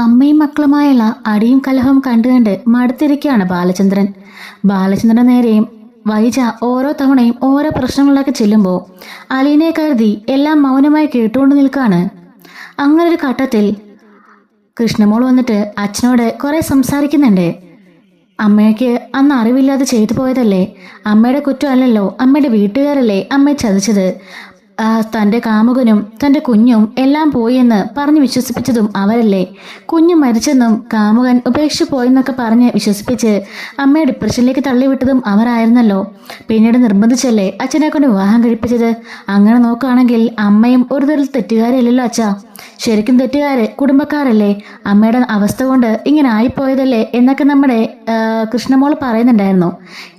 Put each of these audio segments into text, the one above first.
അമ്മയും മക്കളുമായുള്ള അടിയും കലഹവും കണ്ടുകണ്ട് മടുത്തിരിക്കുകയാണ് ബാലചന്ദ്രൻ. ബാലചന്ദ്രന്റെ നേരെയും വൈജ ഓരോ തവണയും ഓരോ പ്രശ്നങ്ങളിലേക്ക് ചെല്ലുമ്പോൾ അലീനെ കരുതി എല്ലാം മൗനമായി കേട്ടുകൊണ്ട് നിൽക്കുകയാണ്. അങ്ങനൊരു ഘട്ടത്തിൽ കൃഷ്ണമോൾ വന്നിട്ട് അച്ഛനോട് കുറെ സംസാരിക്കുന്നുണ്ട്. അമ്മയ്ക്ക് അന്ന് അറിവില്ലാതെ ചെയ്തു പോയതല്ലേ, അമ്മയുടെ കുറ്റമല്ലല്ലോ, അമ്മയുടെ വീട്ടുകാരല്ലേ അമ്മയെ ചതിച്ചത്, തൻ്റെ കാമുകനും തൻ്റെ കുഞ്ഞും എല്ലാം പോയി എന്ന് പറഞ്ഞ് വിശ്വസിപ്പിച്ചതും അവരല്ലേ, കുഞ്ഞു മരിച്ചെന്നും കാമുകൻ ഉപേക്ഷിച്ചു പോയെന്നൊക്കെ പറഞ്ഞ് വിശ്വസിപ്പിച്ച് അമ്മയെ ഡിപ്രഷനിലേക്ക് തള്ളിവിട്ടതും അവരായിരുന്നല്ലോ. പിന്നീട് നിർബന്ധിച്ചല്ലേ അച്ഛനെ കൊണ്ട് വിവാഹം കഴിപ്പിച്ചത്. അങ്ങനെ നോക്കുകയാണെങ്കിൽ അമ്മയും ഒരു തരത്തിൽ തെറ്റുകാരല്ലല്ലോ അച്ഛാ, ശരിക്കും തെറ്റുകാര് കുടുംബക്കാരല്ലേ, അമ്മയുടെ അവസ്ഥ കൊണ്ട് ഇങ്ങനെ ആയിപ്പോയതല്ലേ എന്നൊക്കെ നമ്മുടെ കൃഷ്ണമോൾ പറയുന്നുണ്ടായിരുന്നു.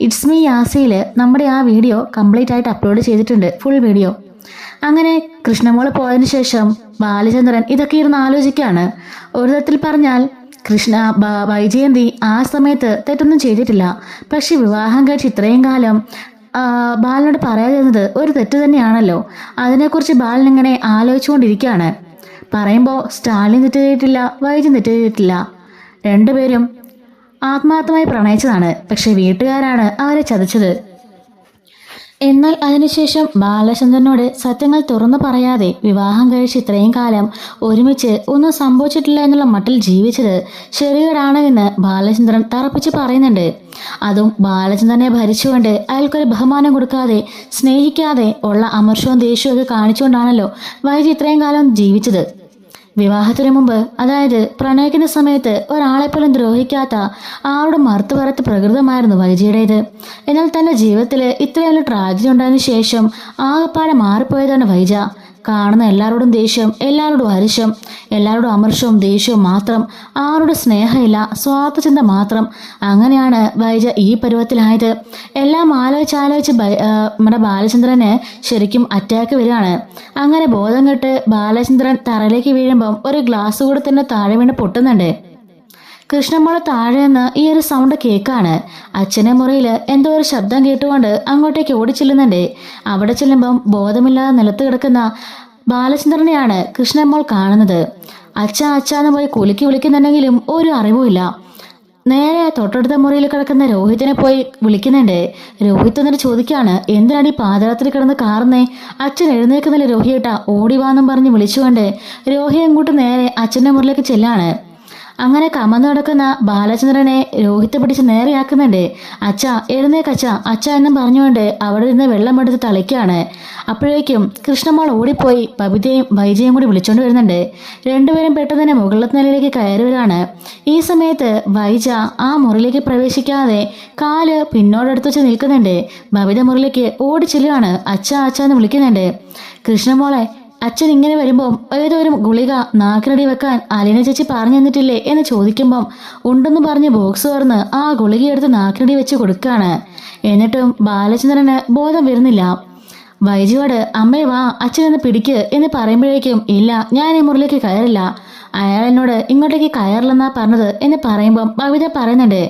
ഇറ്റ്സ് മീ യാസിയിൽ നമ്മുടെ ആ വീഡിയോ കംപ്ലീറ്റ് ആയിട്ട് അപ്ലോഡ് ചെയ്തിട്ടുണ്ട്, ഫുൾ വീഡിയോ. അങ്ങനെ കൃഷ്ണമോൾ പോയതിനു ശേഷം ബാലചന്ദ്രൻ ഇതൊക്കെ ഇരുന്ന് ആലോചിക്കുകയാണ്. ഒരു തരത്തിൽ പറഞ്ഞാൽ വൈജയന്തി ആ സമയത്ത് തെറ്റൊന്നും ചെയ്തിട്ടില്ല. പക്ഷെ വിവാഹം കഴിച്ച് ഇത്രയും കാലം ബാലനോട് പറയാതിരുന്നത് ഒരു തെറ്റ് തന്നെയാണല്ലോ. അതിനെക്കുറിച്ച് ബാലൻ ഇങ്ങനെ ആലോചിച്ചുകൊണ്ടിരിക്കുകയാണ്. പറയുമ്പോൾ സ്റ്റാലിൻ തെറ്റ് ചെയ്തിട്ടില്ല, വൈജയൻ തെറ്റ് ചെയ്തിട്ടില്ല. രണ്ടുപേരും ആത്മാർത്ഥമായി പ്രണയിച്ചതാണ്. പക്ഷെ വീട്ടുകാരാണ് അവരെ ചതിച്ചത്. എന്നാൽ അതിനുശേഷം ബാലചന്ദ്രനോട് സത്യങ്ങൾ തുറന്നു പറയാതെ വിവാഹം കഴിച്ച് ഇത്രയും കാലം ഒരുമിച്ച് ഒന്നും സംഭവിച്ചിട്ടില്ല എന്നുള്ള മട്ടിൽ ജീവിച്ചത് ശരികേടാണ് എന്ന് ബാലചന്ദ്രൻ തറപ്പിച്ച് പറയുന്നുണ്ട്. അതും ബാലചന്ദ്രനെ ഭരിച്ചുകൊണ്ട് അയാൾക്കൊരു ബഹുമാനം കൊടുക്കാതെ സ്നേഹിക്കാതെ ഉള്ള അമർഷവും ദേഷ്യവും ഒക്കെ കാണിച്ചുകൊണ്ടാണല്ലോ വൈജി ഇത്രയും കാലം ജീവിച്ചത്. വിവാഹത്തിനു മുമ്പ്, അതായത് പ്രണയിക്കുന്ന സമയത്ത് ഒരാളെപ്പോലും ദ്രോഹിക്കാത്ത ആളുടെ മറുത്തുപറത്ത് പ്രകൃതമായിരുന്നു വൈജിയുടേത്. എന്നാൽ തന്റെ ജീവിതത്തിൽ ഇത്രയൊരു ട്രാജഡി ഉണ്ടായതിനു ശേഷം ആകെപ്പാടെ മാറിപ്പോയതാണ് വൈജ. കാണുന്ന എല്ലാവരോടും ദേഷ്യം, എല്ലാവരോടും അരിശം, എല്ലാവരോടും അമർഷവും ദേഷ്യവും മാത്രം, ആരോടും സ്നേഹമില്ല, സ്വാർത്ഥചിന്ത മാത്രം. അങ്ങനെയാണ് വൈജ ഈ പരുവത്തിലായത്. എല്ലാം ആലോചിച്ച് നമ്മുടെ ബാലചന്ദ്രന് ശരിക്കും അറ്റാക്ക് വരികയാണ്. അങ്ങനെ ബോധം കെട്ട് ബാലചന്ദ്രൻ തറയിലേക്ക് വീഴുമ്പം ഒരു ഗ്ലാസ് കൂടെ തന്നെ താഴെ വീണ് പൊട്ടുന്നുണ്ട്. കൃഷ്ണമോളെ താഴെ നിന്ന് ഈ ഒരു സൗണ്ട് കേൾക്കാണ്. അച്ഛനെ മുറിയിൽ എന്തോ ഒരു ശബ്ദം കേട്ടുകൊണ്ട് അങ്ങോട്ടേക്ക് ഓടിച്ചെല്ലുന്നുണ്ട്. അവിടെ ചെല്ലുമ്പം ബോധമില്ലാതെ നിലത്ത് കിടക്കുന്ന ബാലചന്ദ്രനെയാണ് കൃഷ്ണമോൾ കാണുന്നത്. അച്ഛാന്ന് പോയി കുലുക്കി വിളിക്കുന്നുണ്ടെങ്കിലും ഒരു അറിവുമില്ല. നേരെ തൊട്ടടുത്ത മുറിയിൽ കിടക്കുന്ന രോഹിത്തിനെ പോയി വിളിക്കുന്നുണ്ട്. രോഹിത് എന്നിട്ട് ചോദിക്കാണ്, എന്തിനാണ് ഈ പാദയാത്ര കിടന്ന് കാറുന്നേ, അച്ഛൻ എഴുന്നേക്കുന്നില്ല രോഹിയേട്ടാ, ഓടിവാന്നും പറഞ്ഞ് വിളിച്ചുകൊണ്ട് രോഹി അങ്ങോട്ട് നേരെ അച്ഛൻ്റെ മുറിയിലേക്ക് ചെല്ലാണ്. അങ്ങനെ കമന്നു നടക്കുന്ന ബാലചന്ദ്രനെ രോഹിത്ത് പിടിച്ച് നേരെയാക്കുന്നുണ്ട്. അച്ഛ എഴുന്നേക്കച്ഛ, അച്ഛ എന്നും പറഞ്ഞുകൊണ്ട് അവിടെ നിന്ന് വെള്ളമെടുത്ത് തളിക്കാണ്. അപ്പോഴേക്കും കൃഷ്ണമോൾ ഓടിപ്പോയി ബബിതയും വൈജയും കൂടി വിളിച്ചോണ്ട് വരുന്നുണ്ട്. രണ്ടുപേരും പെട്ടെന്ന് തന്നെ മുകളിലത്തെ നിലയിലേക്ക് കയറുകയാണ്. ഈ സമയത്ത് വൈജ ആ മുറിയിലേക്ക് പ്രവേശിക്കാതെ കാല് പിന്നോടെടുത്ത് വെച്ച് നിൽക്കുന്നുണ്ട്. ബബിത മുറിയിലേക്ക് ഓടിച്ചെല്ലുകയാണ്. അച്ഛ എന്ന് വിളിക്കുന്നുണ്ട്. കൃഷ്ണമോളെ, അച്ഛൻ ഇങ്ങനെ വരുമ്പം ഏതോ ഒരു ഗുളിക നാക്കിനടി വെക്കാൻ അലീന ചേച്ചി പറഞ്ഞു തന്നിട്ടില്ലേ എന്ന് ചോദിക്കുമ്പം ഉണ്ടെന്ന് പറഞ്ഞ് ബോക്സ് തുറന്ന് ആ ഗുളികയെടുത്ത് നാക്കിനടി വെച്ച് കൊടുക്കുകയാണ്. എന്നിട്ടും ബാലചന്ദ്രന് ബോധം വരുന്നില്ല. വൈജിയോട് അമ്മയെ വാ അച്ഛനൊന്ന് പിടിക്ക് എന്ന് പറയുമ്പോഴേക്കും ഇല്ല, ഞാൻ ഈ മുറിയിലേക്ക് കയറില്ല, അയാൾ എന്നോട് ഇങ്ങോട്ടേക്ക് കയറില്ലെന്നാ പറഞ്ഞത് എന്ന് പറയുമ്പം ബബിത പറയുന്നുണ്ട്,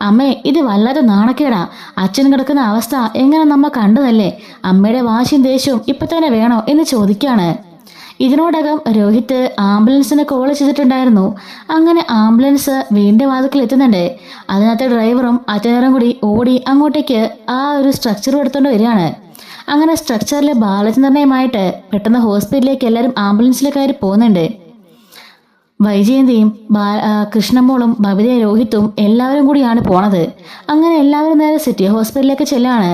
അമ്മേ ഇത് വല്ലാതെ നാണക്കേടാ, അച്ഛൻ കിടക്കുന്ന അവസ്ഥ എങ്ങനെ നമ്മ കണ്ടതല്ലേ, അമ്മയുടെ വാശിയും ദേഷ്യവും ഇപ്പൊ തന്നെ വേണോ എന്ന് ചോദിക്കാണ്. ഇതിനോടകം രോഹിത്ത് ആംബുലൻസിന് കോൾ ചെയ്തിട്ടുണ്ടായിരുന്നു. അങ്ങനെ ആംബുലൻസ് വീണ്ടും വാതിക്കൽ എത്തുന്നുണ്ട്. അതിനകത്ത് ഡ്രൈവറും അറ്റൻഡറും കൂടി ഓടി അങ്ങോട്ടേക്ക് ആ ഒരു സ്ട്രക്ചർ എടുത്തുകൊണ്ട് വരികയാണ്. അങ്ങനെ സ്ട്രക്ചറിൽ ബാലചന്ദ്രനെയുമായിട്ട് പെട്ടെന്ന് ഹോസ്പിറ്റലിലേക്ക് എല്ലാവരും ആംബുലൻസിൽ കയറി പോകുന്നുണ്ട്. വൈജയന്തിയും കൃഷ്ണമോളും ബബിതയും രോഹിത്തും എല്ലാവരും കൂടിയാണ് പോണത്. അങ്ങനെ എല്ലാവരും നേരെ സിറ്റി ഹോസ്പിറ്റലിലേക്ക് ചെല്ലാണ്.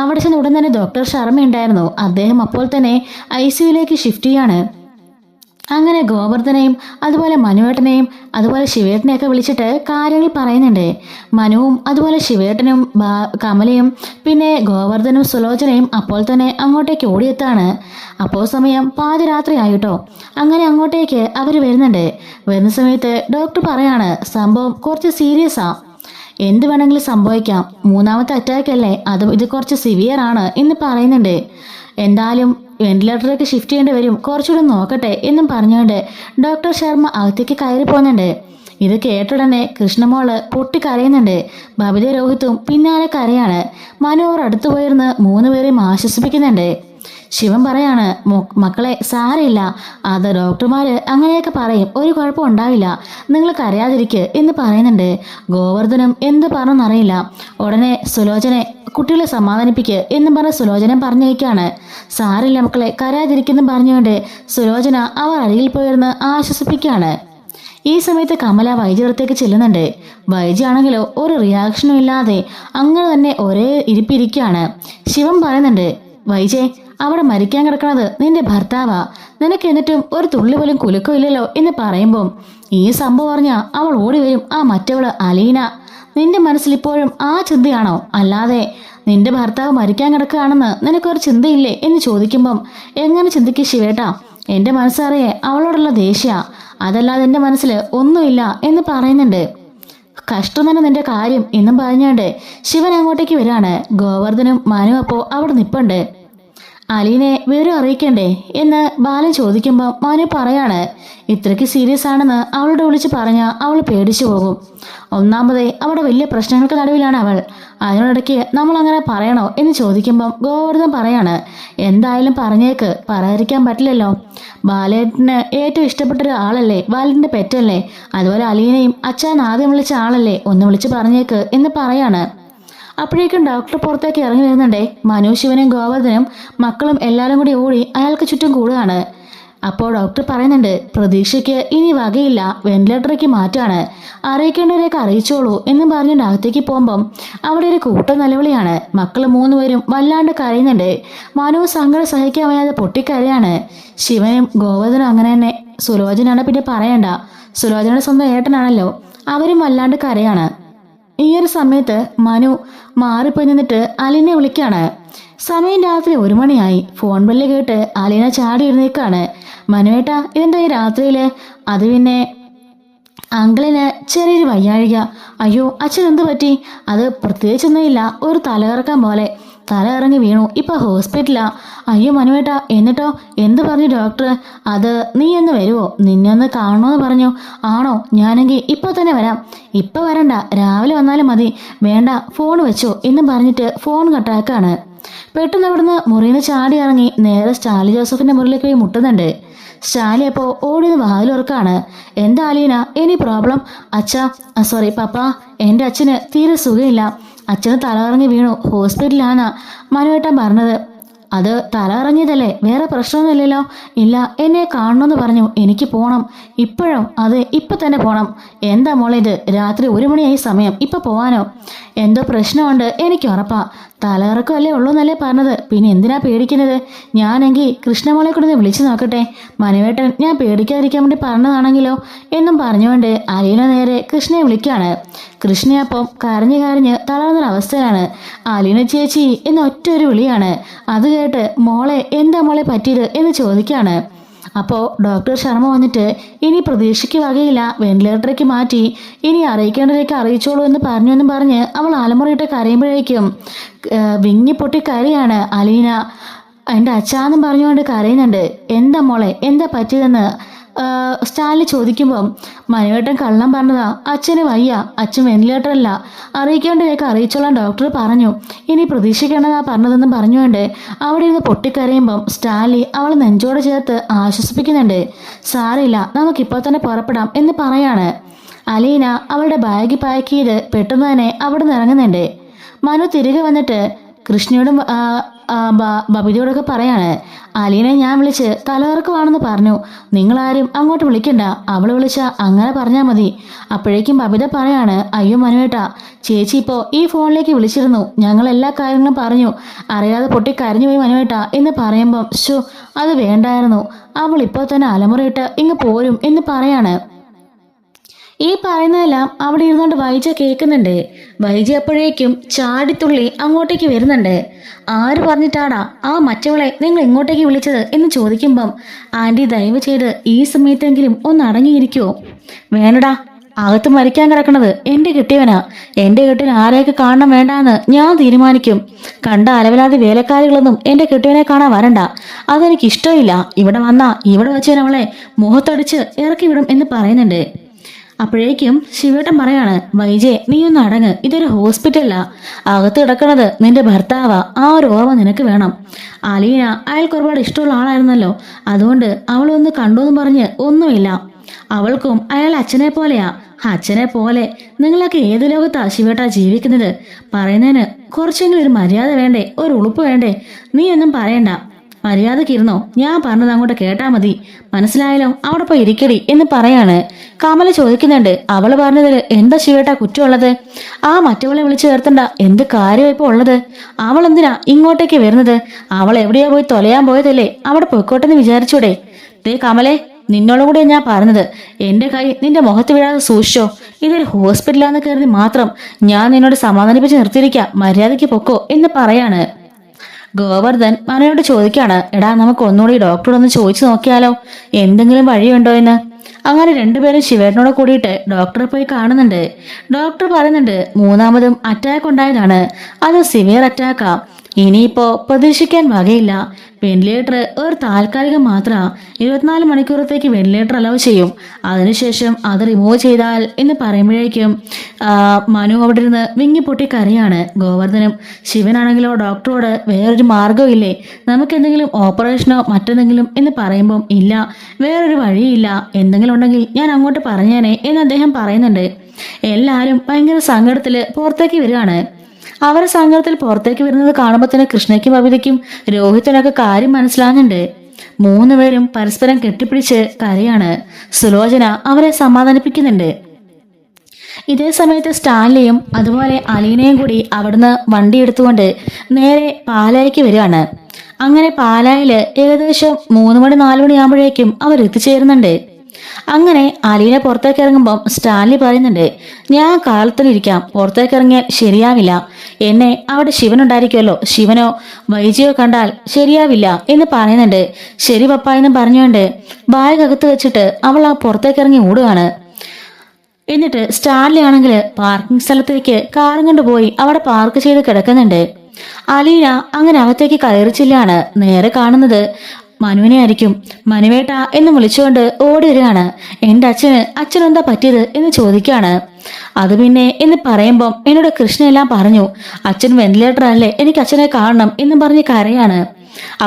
അവിടെ ചെന്ന് ഉടൻ തന്നെ ഡോക്ടർ ശർമ്മ ഉണ്ടായിരുന്നു. അദ്ദേഹം അപ്പോൾ തന്നെ ICUയിലേക്ക് ഷിഫ്റ്റ് ചെയ്യാണ്. അങ്ങനെ ഗോവർദ്ധനെയും അതുപോലെ മനുവേട്ടനെയും അതുപോലെ ശിവേട്ടനെയൊക്കെ വിളിച്ചിട്ട് കാര്യങ്ങൾ പറയുന്നുണ്ട്. മനുവും അതുപോലെ ശിവേട്ടനും കമലയും പിന്നെ ഗോവർദ്ധനും സുലോചനയും അപ്പോൾ തന്നെ അങ്ങോട്ടേക്ക് ഓടിയെത്താണ്. അപ്പോൾ സമയം പാതിരാത്രി ആയിട്ടോ. അങ്ങനെ അങ്ങോട്ടേക്ക് അവർ വരുന്നുണ്ട്. വരുന്ന സമയത്ത് ഡോക്ടർ പറയാണ്, സംഭവം കുറച്ച് സീരിയസാ, എന്ത് വേണമെങ്കിലും സംഭവിക്കാം, മൂന്നാമത്തെ അറ്റാക്ക് അല്ലേ, അതും ഇത് കുറച്ച് സിവിയർ ആണ് എന്ന് പറയുന്നുണ്ട്. എന്തായാലും വെന്റിലേറ്ററിലേക്ക് ഷിഫ്റ്റ് ചെയ്യേണ്ടി വരും, കുറച്ചുകൂടെ നോക്കട്ടെ എന്നും പറഞ്ഞുകൊണ്ട് ഡോക്ടർ ശർമ്മ അകത്തേക്ക് കയറി പോകുന്നുണ്ട്. ഇത് കേട്ടുടനെ കൃഷ്ണമോള് പൊട്ടിക്കരയുന്നുണ്ട്. ബബിത രോഹിത്തും പിന്നാലെ കരയാണ്. മനോഹർ അടുത്തു പോയിരുന്ന് 3 പേരെയും ആശ്വസിപ്പിക്കുന്നുണ്ട്. ശിവൻ പറയാണ്, മക്കളെ സാരമില്ല, അത് ഡോക്ടർമാര് അങ്ങനെയൊക്കെ പറയും, ഒരു കുഴപ്പം ഉണ്ടാവില്ല, നിങ്ങൾ കരയാതിരിക്കുക എന്ന് പറയുന്നുണ്ട്. ഗോവർദ്ധനം എന്ത് പറഞ്ഞെന്നറിയില്ല. ഉടനെ സുലോചനെ കുട്ടികളെ സമാധാനിപ്പിക്കുക എന്നും പറഞ്ഞ സുലോചന പറഞ്ഞേക്കാണ്. സാരില്ല മക്കളെ, കരയാതിരിക്കുന്നു പറഞ്ഞുകൊണ്ട് സുലോചന അവർ അരികിൽ പോയിരുന്ന് ആശ്വസിപ്പിക്കുകയാണ്. ഈ സമയത്ത് കമല വൈജി അടുത്തേക്ക് ചെല്ലുന്നുണ്ട്. വൈജി ആണെങ്കിലോ ഒരു റിയാക്ഷനും ഇല്ലാതെ അങ്ങനെ തന്നെ ഒരേ ഇരിപ്പിരിക്കുകയാണ്. ശിവൻ പറയുന്നുണ്ട്, വൈജെ, അവിടെ മരിക്കാൻ കിടക്കണത് നിന്റെ ഭർത്താവാ, നിനക്ക് എന്നിട്ടും ഒരു തുള്ളി പോലും കുലുക്കം ഇല്ലല്ലോ എന്ന് പറയുമ്പം ഈ സംഭവം പറഞ്ഞ അവൾ ഓടി വരും. ആ മറ്റവള് അലീന, നിന്റെ മനസ്സിൽ ഇപ്പോഴും ആ ചിന്തയാണോ? അല്ലാതെ നിന്റെ ഭർത്താവ് മരിക്കാൻ കിടക്കുകയാണെന്ന് നിനക്കൊരു ചിന്തയില്ലേ എന്ന് ചോദിക്കുമ്പം എങ്ങനെ ചിന്തിക്കും ശിവേട്ടാ? എന്റെ മനസ്സറിയേ അവളോടുള്ള ദേഷ്യ, അതല്ലാതെ എന്റെ മനസ്സിൽ ഒന്നുമില്ല എന്ന് പറയുന്നുണ്ട്. കഷ്ടം തന്നെ നിന്റെ കാര്യം എന്നും പറഞ്ഞുകൊണ്ട് ശിവൻ അങ്ങോട്ടേക്ക് വരാണ്. ഗോവർദ്ധനും മനു അപ്പോ അവിടെ നിപ്പുണ്ട്. അലീനെ വിവരം അറിയിക്കണ്ടേ എന്ന് ബാലൻ ചോദിക്കുമ്പോൾ മനു പറയാണ്, ഇത്രയ്ക്ക് സീരിയസ് ആണെന്ന് അവളോട് വിളിച്ച് പറഞ്ഞാൽ അവൾ പേടിച്ചു പോകും. ഒന്നാമതേ അവിടെ വലിയ പ്രശ്നങ്ങൾക്ക് നടുവിലാണ് അവൾ. അതിനോടിടയ്ക്ക് നമ്മൾ അങ്ങനെ പറയണോ എന്ന് ചോദിക്കുമ്പം ഗോവർദ്ധൻ പറയാണ്, എന്തായാലും പറഞ്ഞേക്ക്, പറയാതിരിക്കാൻ പറ്റില്ലല്ലോ. ബാലേട്ടന് ഏറ്റവും ഇഷ്ടപ്പെട്ടൊരു ആളല്ലേ, ബാലേട്ടൻ്റെ പെറ്റല്ലേ, അതുപോലെ അലീനയും അച്ഛൻ ആദ്യം വിളിച്ച ആളല്ലേ, ഒന്ന് വിളിച്ച് പറഞ്ഞേക്ക് എന്ന് പറയാണ്. അപ്പോഴേക്കും ഡോക്ടർ പുറത്തേക്ക് ഇറങ്ങി വരുന്നുണ്ടേ. മനു, ശിവനും ഗോവർദ്ധനും മക്കളും എല്ലാവരും കൂടി ഓടി അയാൾക്ക് ചുറ്റും കൂടുകയാണ്. അപ്പോൾ ഡോക്ടർ പറയുന്നുണ്ട്, പ്രതീക്ഷയ്ക്ക് ഇനി വകയില്ല, വെന്റിലേറ്ററിലേക്ക് മാറ്റാണ്, അറിയിക്കേണ്ടവരെയൊക്കെ അറിയിച്ചോളൂ എന്നും പറഞ്ഞുകൊണ്ട് അകത്തേക്ക് പോകുമ്പം അവിടെ ഒരു കൂട്ടം നിലവിളിയാണ്. മക്കൾ 3 പേരും വല്ലാണ്ട് കരയുന്നുണ്ട്. മനു സങ്കടം സഹിക്കാൻ വയ്യാതെ പൊട്ടിക്കരയാണ്. ശിവനും ഗോവർദ്ധനും അങ്ങനെ തന്നെ. സുലോചനാണ് പിന്നെ പറയണ്ട, സുലോചനയുടെ സ്വന്തം ഏട്ടനാണല്ലോ, അവരും വല്ലാണ്ട് കരയാണ്. ഈ ഒരു സമയത്ത് മനു മാറിപ്പോയി നിന്നിട്ട് അലീനെ വിളിക്കാണ്. സമയം രാത്രി 1 മണിയായി. ഫോൺ ബെല്ല് കേട്ട് അലീന ചാടി എഴുന്നേക്കാണ്. മനുവേട്ടാ, ഇതെന്താ ഈ രാത്രിയില്? അത് പിന്നെ അങ്കിളിന് ചെറിയൊരു വയ്യാഴിക. അയ്യോ, അച്ഛൻ എന്ത് പറ്റി? അത് പ്രത്യേകിച്ചൊന്നുമില്ല, ഒരു തലകറക്കം പോലെ, തല ഇറങ്ങി വീണു, ഇപ്പൊ ഹോസ്പിറ്റലാ. അയ്യോ മനുവേട്ടാ, എന്നിട്ടോ എന്ത് പറഞ്ഞു ഡോക്ടർ? അത് നീ ഒന്ന് വരുവോ, നിന്നെ ഒന്ന് കാണണമെന്ന് പറഞ്ഞു. ആണോ? ഞാനെങ്കിൽ ഇപ്പൊ തന്നെ വരാം. ഇപ്പൊ വരണ്ട, രാവിലെ വന്നാലും മതി. വേണ്ട, ഫോൺ വെച്ചോ എന്ന് പറഞ്ഞിട്ട് ഫോൺ കട്ടാക്കാണ്. പെട്ടെന്ന് അവിടുന്ന് മുറിയിൽ ചാടി ഇറങ്ങി നേരെ സ്റ്റാലി ജോസഫിന്റെ മുറിയിലേക്ക് പോയി മുട്ടുന്നുണ്ട്. സ്റ്റാലി അപ്പോ ഓടിയത് വാതിലുറക്കാണ്. എന്താ അലീന, എനി പ്രോബ്ലം? അച്ഛാ, സോറി പപ്പ, എന്റെ അച്ഛന് തീരെ സുഖമില്ല, അച്ഛന് തലകറങ്ങി വീണു, ഹോസ്പിറ്റലാന്നാ മനുവേട്ടൻ പറഞ്ഞത്. അത് തലകറങ്ങിയതല്ലേ, വേറെ പ്രശ്നമൊന്നുമില്ലല്ലോ? ഇല്ല, എന്നെ കാണണമെന്ന് പറഞ്ഞു, എനിക്ക് പോണം ഇപ്പോഴും. അതെ, ഇപ്പൊ തന്നെ പോണം. എന്താ മോളെ ഇത്, രാത്രി 1 മണിയായി സമയം, ഇപ്പൊ പോവാനോ? എന്തോ പ്രശ്നമുണ്ട്, എനിക്ക് ഉറപ്പാ. തലകറക്കമല്ലേ ഉള്ളൂ എന്നല്ലേ പറഞ്ഞത്, പിന്നെ എന്തിനാ പേടിക്കുന്നത്? ഞാനെങ്കിൽ കൃഷ്ണമോളെ കൂടെ വിളിച്ചു നോക്കട്ടെ, മനുവേട്ടൻ ഞാൻ പേടിക്കാതിരിക്കാൻ വേണ്ടി പറഞ്ഞതാണെങ്കിലോ എന്നും പറഞ്ഞുകൊണ്ട് അലീന നേരെ കൃഷ്ണയെ വിളിക്കാണ്. കൃഷ്ണയപ്പം കരഞ്ഞു കരഞ്ഞ് തളർന്നൊരവസ്ഥയിലാണ്. അലീന ചേച്ചി എന്ന ഒറ്റ ഒരു വിളിയാണ്. അത് കേട്ട് മോളെ എന്താ മോളെ പറ്റിയത് എന്ന് ചോദിക്കാണ്. അപ്പോൾ ഡോക്ടർ ശർമ്മ വന്നിട്ട് ഇനി പ്രതീക്ഷയ്ക്ക് വകയില്ല, വെന്റിലേറ്ററിലേക്ക് മാറ്റി, ഇനി അറിയിക്കേണ്ടവരേക്ക് അറിയിച്ചോളൂ എന്ന് പറഞ്ഞ് അവൾ അലമുറയിട്ട് കരയുമ്പോഴേക്കും വിങ്ങിപ്പൊട്ടി കരയാണ് അലീന. എൻ്റെ അച്ഛാന്നും പറഞ്ഞുകൊണ്ട് കരയുന്നുണ്ട്. എന്താ മോളെ, എന്താ പറ്റിയതെന്ന് സ്റ്റാലിൽ ചോദിക്കുമ്പം മനുവേട്ടൻ കള്ളം പറഞ്ഞതാ, അച്ഛന് വയ്യ, അച്ഛൻ വെന്റിലേറ്ററല്ല, അറിയിക്കേണ്ടവരേക്ക് അറിയിച്ചോളാൻ ഡോക്ടർ പറഞ്ഞു, ഇനി പ്രതീക്ഷിക്കേണ്ടതാ പറഞ്ഞതെന്ന് പറഞ്ഞുകൊണ്ട് അവിടെ ഇരുന്ന് പൊട്ടിക്കരയുമ്പം സ്റ്റാലി അവൾ നെഞ്ചോട് ചേർത്ത് ആശ്വസിപ്പിക്കുന്നുണ്ട്. സാരമില്ല, നമുക്കിപ്പോൾ തന്നെ പുറപ്പെടാം എന്ന് പറയാണ്. അലീന അവളുടെ ബാഗ് പാക്ക് ചെയ്ത് പെട്ടെന്ന് തന്നെ അവിടെ നിന്ന് ഇറങ്ങുന്നുണ്ട്. മനു തിരികെ വന്നിട്ട് കൃഷ്ണയോടും ബബിതയോടൊക്കെ പറയാണ്, അലീനെ ഞാൻ വിളിച്ച് തലകറക്കമാണെന്ന് പറഞ്ഞു, നിങ്ങളാരും അങ്ങോട്ട് വിളിക്കണ്ട, അവൾ വിളിച്ച അങ്ങനെ പറഞ്ഞാൽ മതി. അപ്പോഴേക്കും ബബിത പറയാണ്, അയ്യോ മനുവേട്ടാ, ചേച്ചി ഇപ്പോൾ ഈ ഫോണിലേക്ക് വിളിച്ചിരുന്നു, ഞങ്ങൾ എല്ലാ കാര്യങ്ങളും പറഞ്ഞു, അറിയാതെ പൊട്ടി കരഞ്ഞുപോയി മനുവേട്ടാ എന്ന് പറയുമ്പം ശോ, അത് വേണ്ടായിരുന്നു, അവൾ ഇപ്പോൾ തന്നെ അലമുറയിട്ട് ഇങ്ങ് പോരും എന്ന് പറയാണ്. ഈ പറയുന്നതെല്ലാം അവിടെ ഇരുന്നുകൊണ്ട് വൈജ കേൾക്കുന്നുണ്ട്. വൈജ അപ്പോഴേക്കും ചാടിത്തുള്ളി അങ്ങോട്ടേക്ക് വരുന്നുണ്ട്. ആര് പറഞ്ഞിട്ടാടാ ആ മറ്റവളെ നിങ്ങൾ ഇങ്ങോട്ടേക്ക് വിളിച്ചത് എന്ന് ചോദിക്കുമ്പം ആൻറ്റി ദയവ് ചെയ്ത് ഈ സമയത്തെങ്കിലും ഒന്ന് അടങ്ങിയിരിക്കുമോ? വേണടാ, അകത്ത് മരിക്കാൻ കിടക്കണത് എൻ്റെ കെട്ടിയവനാ, എൻ്റെ കെട്ടിന് ആരെയൊക്കെ കാണണം വേണ്ടാന്ന് ഞാൻ തീരുമാനിക്കും. കണ്ട അലവലാതി വേലക്കാരികളൊന്നും എൻ്റെ കെട്ടിയവനെ കാണാൻ വരണ്ട, അതെനിക്ക് ഇഷ്ടമില്ല. ഇവിടെ വന്നാ ഇവിടെ വെച്ച് അവളെ മുഖത്തടിച്ച് ഇറക്കി വിടും എന്ന് പറയുന്നുണ്ട്. അപ്പോഴേക്കും ശിവേട്ടൻ പറയാണ്, വൈജെ നീ ഒന്ന് അടങ്ങ്, ഇതൊരു ഹോസ്പിറ്റലാ, അകത്ത് കിടക്കണത് നിന്റെ ഭർത്താവാ, ആ ഒരു ഓർമ്മ നിനക്ക് വേണം. അലീന അയാൾക്ക് ഒരുപാട് ഇഷ്ടമുള്ള ആളായിരുന്നല്ലോ, അതുകൊണ്ട് അവളൊന്ന് കണ്ടോന്ന് പറഞ്ഞ് ഒന്നുമില്ല. അവൾക്കും അയാൾ അച്ഛനെ പോലെയാ. അച്ഛനെ പോലെ. നിങ്ങളൊക്കെ ഏത് ലോകത്താ ശിവേട്ടാ ജീവിക്കുന്നത്? പറയുന്നതിന് കുറച്ചെങ്കിലും ഒരു മര്യാദ വേണ്ടേ, ഒരു ഉളുപ്പ് വേണ്ടേ? നീ ഒന്നും പറയണ്ട, മര്യാദക്കിരുന്നോ, ഞാൻ പറഞ്ഞത് അങ്ങോട്ട് കേട്ടാ മതി, മനസ്സിലായാലോ? അവിടെ പോയി ഇരിക്കടി എന്ന് പറയാണ്. കമല ചോദിക്കുന്നുണ്ട്, അവള് പറഞ്ഞതിൽ എന്താ ശിവേട്ടാ കുറ്റമുള്ളത്? ആ മറ്റവളെ വിളിച്ചു ചേർത്തണ്ട എന്ത് കാര്യമായി ഇപ്പൊ ഉള്ളത്? അവൾ എന്തിനാ ഇങ്ങോട്ടേക്ക് വരുന്നത്? അവൾ എവിടെയാ പോയി തൊലയാൻ പോയതല്ലേ, അവിടെ പൊയ്ക്കോട്ടെന്ന് വിചാരിച്ചൂടെ? ദേ കമലെ, നിന്നോടും കൂടെ ഞാൻ പറഞ്ഞത്, എന്റെ കൈ നിന്റെ മുഖത്ത് വീഴാതെ സൂക്ഷിച്ചോ. ഇതൊരു ഹോസ്പിറ്റലാന്ന് കരുതി മാത്രം ഞാൻ നിന്നോട് സമാധാനിപ്പിച്ച് നിർത്തിയിരിക്കാം, മര്യാദയ്ക്ക് പൊക്കോ എന്ന് പറയാണ്. ഗോവർദ്ധൻ മനോയോട് ചോദിക്കാണ്, എടാ നമുക്ക് ഒന്നുകൂടി ഡോക്ടറോടൊന്ന് ചോദിച്ചു നോക്കിയാലോ, എന്തെങ്കിലും വഴിയുണ്ടോ എന്ന്. അങ്ങനെ രണ്ടുപേരും ശിവേട്ടനോട് കൂടിയിട്ട് ഡോക്ടറെ പോയി കാണുന്നുണ്ട്. ഡോക്ടർ പറയുന്നുണ്ട്, മൂന്നാമതും അറ്റാക്ക് ഉണ്ടായതാണ്, അത് സിവിയർ അറ്റാക്കാ, ഇനിയിപ്പോ പ്രതീക്ഷിക്കാൻ വകയില്ല. വെന്റിലേറ്റർ ഒരു താൽക്കാലികം മാത്രമാ, 24 മണിക്കൂറത്തേക്ക് വെന്റിലേറ്റർ അലൗ ചെയ്യും, അതിനുശേഷം അത് റിമൂവ് ചെയ്താൽ എന്ന് പറയുമ്പോഴേക്കും മനു അവിടെ ഇരുന്ന് വിങ്ങിപ്പൊട്ടി കരയാണ്. ഗോവർദ്ധനും ശിവനാണെങ്കിലോ ഡോക്ടറോട് വേറൊരു മാർഗമില്ലേ, നമുക്ക് എന്തെങ്കിലും ഓപ്പറേഷനോ മറ്റെന്തെങ്കിലും എന്ന് പറയുമ്പം ഇല്ല, വേറൊരു വഴിയില്ല, എന്തെങ്കിലും ഉണ്ടെങ്കിൽ ഞാൻ അങ്ങോട്ട് പറഞ്ഞേനെ എന്ന് അദ്ദേഹം പറയുന്നുണ്ട്. എല്ലാവരും ഭയങ്കര സങ്കടത്തില് പുറത്തേക്ക് വരികയാണ്. അവരെ സങ്കടത്തിൽ പുറത്തേക്ക് വരുന്നത് കാണുമ്പോൾ തന്നെ കൃഷ്ണയ്ക്കും ബബിതയ്ക്കും രോഹിത്തിനൊക്കെ കാര്യം മനസ്സിലാകുന്നുണ്ട്. മൂന്നുപേരും പരസ്പരം കെട്ടിപ്പിടിച്ച് കരയാണ്. സുലോചന അവരെ സമാധാനിപ്പിക്കുന്നുണ്ട്. ഇതേ സമയത്ത് സ്റ്റാൻലിയും അതുപോലെ അലീനയും കൂടി അവിടുന്ന് വണ്ടി എടുത്തുകൊണ്ട് നേരെ പാലായിക്ക് വരികയാണ്. അങ്ങനെ പാലായില് ഏകദേശം 3 മണി 4 മണി ആകുമ്പോഴേക്കും അവർ എത്തിച്ചേരുന്നുണ്ട്. അങ്ങനെ അലീന പുറത്തേക്ക് ഇറങ്ങുമ്പം സ്റ്റാൻലി പറയുന്നുണ്ട്, ഞാൻ കാലത്തിലിരിക്കാം, പുറത്തേക്ക് ഇറങ്ങിയാൽ ശരിയാവില്ല, എന്നെ അവിടെ ശിവനുണ്ടായിരിക്കുമല്ലോ, ശിവനോ വൈജിയോ കണ്ടാൽ ശരിയാവില്ല എന്ന് പറയുന്നുണ്ട്. ശരി പപ്പ എന്നും പറഞ്ഞുകൊണ്ട് ബാഗ് അകത്ത് വെച്ചിട്ട് അവൾ ആ പുറത്തേക്ക് ഇറങ്ങി ഓടുകയാണ്. എന്നിട്ട് സ്റ്റാൻലി ആണെങ്കിൽ പാർക്കിംഗ് സ്ഥലത്തേക്ക് കാറും കൊണ്ടുപോയി അവിടെ പാർക്ക് ചെയ്ത് കിടക്കുന്നുണ്ട്. അലീന അങ്ങനെ അകത്തേക്ക് കയറിച്ചില്ലാണ്. നേരെ കാണുന്നത് മനുവിനെ ആയിരിക്കും. മനുവേട്ട എന്ന് വിളിച്ചുകൊണ്ട് ഓടി വരികയാണ്. എന്റെ അച്ഛനെന്താ പറ്റിയത് എന്ന് ചോദിക്കുകയാണ്. അത് പിന്നെ എന്ന് പറയുമ്പം എന്നോട് കൃഷ്ണയെല്ലാം പറഞ്ഞു, അച്ഛൻ വെന്റിലേറ്റർ അല്ലേ, എനിക്ക് അച്ഛനെ കാണണം എന്ന് പറഞ്ഞ് കരയാണ്.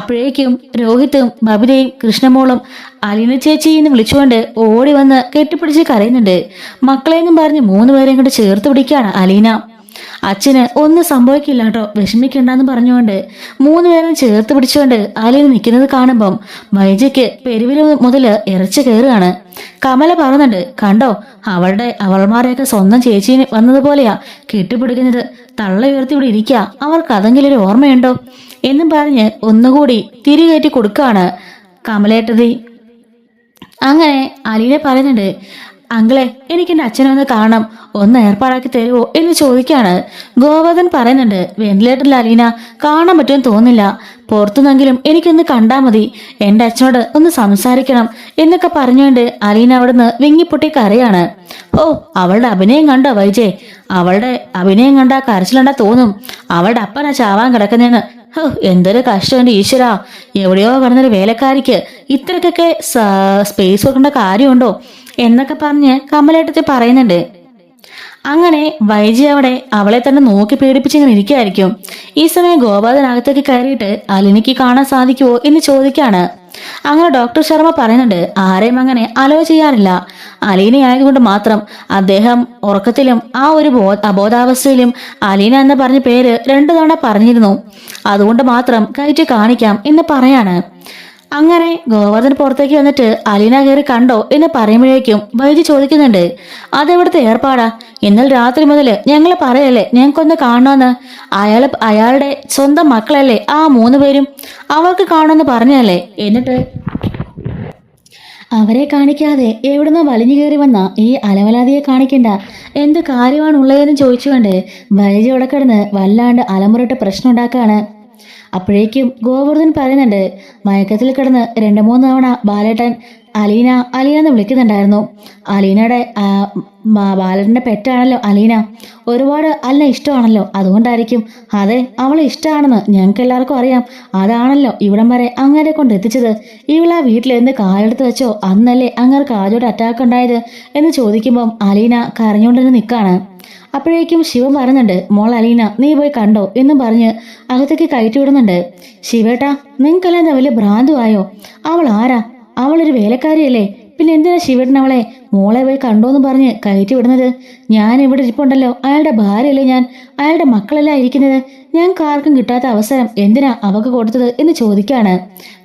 അപ്പോഴേക്കും രോഹിത്തും ബബിതയും കൃഷ്ണമോളും അലീന ചേച്ചി എന്ന് വിളിച്ചുകൊണ്ട് ഓടി വന്ന് കെട്ടിപ്പിടിച്ച് കരയുന്നുണ്ട്. മക്കളെന്നും പറഞ്ഞ് 3 പേരെയും കൊണ്ട് ചേർത്ത് പിടിക്കുകയാണ് അലീന. അച്ഛന് ഒന്നും സംഭവിക്കില്ല കേട്ടോ, വിഷമിക്കണ്ടെന്ന് പറഞ്ഞുകൊണ്ട് 3 പേരും ചേർത്ത് പിടിച്ചുകൊണ്ട് അലീന നിൽക്കുന്നത് കാണുമ്പം വൈജയ്ക്ക് പെരുവില് മുതല് ഇറച്ചു കയറുകയാണ്. കമല പറയുന്നുണ്ട്, കണ്ടോ അവൾമാരെയൊക്കെ സ്വന്തം ചേച്ചി വന്നതുപോലെയാ കെട്ടിപ്പിടിക്കുന്നത്, തള്ള ഉയർത്തി ഇവിടെ ഇരിക്കുക, അവർക്ക് അതെങ്കിലും ഒരു ഓർമ്മയുണ്ടോ എന്നും പറഞ്ഞ് ഒന്നുകൂടി തിരികേറ്റി കൊടുക്കുകയാണ് കമലേട്ടതി. അങ്ങനെ അലീന പറയുന്നുണ്ട്, അങ്കിളെ എനിക്ക് എൻ്റെ അച്ഛനെ ഒന്ന് കാണണം, ഒന്ന് ഏർപ്പാടാക്കി തരുമോ എന്ന് ചോദിക്കാണ്. ഗോവർദ്ധൻ പറയുന്നുണ്ട്, വെന്റിലേറ്ററിൽ അലീന കാണാൻ പറ്റുമെന്ന് തോന്നില്ല, പുറത്തുനിന്നെങ്കിലും എനിക്കൊന്ന് കണ്ടാ മതി, എൻ്റെ അച്ഛനോട് ഒന്ന് സംസാരിക്കണം എന്നൊക്കെ പറഞ്ഞുകൊണ്ട് അലീന അവിടുന്ന് വിങ്ങിപ്പൊട്ടി കരയാണ്. ഓ, അവളുടെ അഭിനയം കണ്ടോ വൈജേ, അവളുടെ അഭിനയം കണ്ടാ കരച്ചിലുണ്ടാ തോന്നും, അവളുടെ അപ്പനാ ചാവാൻ കിടക്കുന്നതെന്ന്. ഹോ, എന്തൊരു കഷ്ടം എൻ്റെ ഈശ്വരാ, എവിടെയോ കിടന്നൊരു വേലക്കാരിക്ക് ഇത്രക്കൊക്കെ സ്പേസ് കൊടുക്കേണ്ട കാര്യമുണ്ടോ എന്നൊക്കെ പറഞ്ഞ് കമലേട്ടത്തി പറയുന്നുണ്ട്. അങ്ങനെ വൈജി അവിടെ അവളെ തന്നെ നോക്കി പേടിപ്പിച്ചിങ്ങനെ ഇരിക്കുകയായിരിക്കും. ഈ സമയം ഗോപാലനകത്തേക്ക് കയറിയിട്ട് അലിനിക്ക് കാണാൻ സാധിക്കുമോ എന്ന് ചോദിക്കാണ്. അങ്ങനെ ഡോക്ടർ ശർമ്മ പറയുന്നുണ്ട്, ആരെയും അങ്ങനെ അലോ ചെയ്യാറില്ല, അലീന ആയതുകൊണ്ട് മാത്രം. അദ്ദേഹം ഉറക്കത്തിലും ആ ഒരു അബോധാവസ്ഥയിലും അലീന എന്ന് പറഞ്ഞ പേര് 2 തവണ പറഞ്ഞിരുന്നു, അതുകൊണ്ട് മാത്രം കയറ്റി കാണിക്കാം എന്ന് പറയാണ്. അങ്ങനെ ഗോവർദ്ധൻ പുറത്തേക്ക് വന്നിട്ട് അലീന കയറി കണ്ടോ എന്ന് പറയുമ്പോഴേക്കും വൈജി ചോദിക്കുന്നുണ്ട്, അതെവിടുത്തെ ഏർപ്പാടാ, ഇന്നലെ രാത്രി മുതൽ ഞങ്ങൾ പറയല്ലേ ഞങ്ങൾക്കൊന്ന് കാണണമെന്ന്, അയാളുടെ സ്വന്തം മക്കളല്ലേ ആ 3 പേരും, അവർക്ക് കാണുമെന്ന് പറഞ്ഞല്ലേ, എന്നിട്ട് അവരെ കാണിക്കാതെ എവിടുന്ന് വലിഞ്ഞു കയറി വന്ന ഈ അലവലാതിയെ കാണിക്കണ്ട, എന്ത് കാര്യമാണ് ഉള്ളതെന്ന് ചോദിച്ചുകൊണ്ട് വൈജി അവിടെ കിടന്ന് വല്ലാണ്ട് അലമുറട്ട് പ്രശ്നം ഉണ്ടാക്കുകയാണ്. അപ്പോഴേക്കും ഗോവർദ്ധൻ പറയുന്നുണ്ട്, മയക്കത്തിൽ കിടന്ന് 2-3 തവണ ബാലേട്ടൻ അലീന അലീന എന്ന് വിളിക്കുന്നുണ്ടായിരുന്നു. അലീനയുടെ ബാലേട്ടൻ്റെ പെറ്റാണല്ലോ അലീന. ഒരുപാട് അല്ല ഇഷ്ടമാണല്ലോ, അതുകൊണ്ടായിരിക്കും. അതെ, അവളെ ഇഷ്ടമാണെന്ന് ഞങ്ങൾക്ക് എല്ലാവർക്കും അറിയാം. അതാണല്ലോ ഇവിടം വരെ അങ്ങനെ കൊണ്ട് എത്തിച്ചത്. ഇവളാ വീട്ടിലെന്ത് കാലെടുത്ത് വെച്ചോ അന്നല്ലേ അങ്ങനെ കാജോട് അറ്റാക്ക് ഉണ്ടായത് എന്ന് ചോദിക്കുമ്പം അലീന കരഞ്ഞുകൊണ്ടിരുന്ന് നിൽക്കാണ്. അപ്പോഴേക്കും ശിവൻ പറയുന്നുണ്ട്, മോൾ അലീന നീ പോയി കണ്ടോ എന്നും പറഞ്ഞ് അകത്തേക്ക് കയറ്റി വിടുന്നുണ്ട്. ശിവേട്ടാ, നിങ്ങൾക്കെല്ലാം എന്താ വലിയ ഭ്രാന്തുവായോ? അവൾ ആരാ? അവളൊരു വേലക്കാരിയല്ലേ? പിന്നെ എന്തിനാ ശിവേട്ടൻ അവളെ മോളെ പോയി കണ്ടോന്ന് പറഞ്ഞ് കയറ്റി വിടുന്നത്? ഞാൻ ഇവിടെ ഇരിപ്പുണ്ടല്ലോ, അയാളുടെ ഭാര്യയല്ലേ ഞാൻ, അയാളുടെ മക്കളെല്ലാം ഇരിക്കുന്നത്. ഞങ്ങൾക്ക് ആർക്കും കിട്ടാത്ത അവസരം എന്തിനാ അവക്ക് കൊടുത്തത് എന്ന് ചോദിക്കാണ്.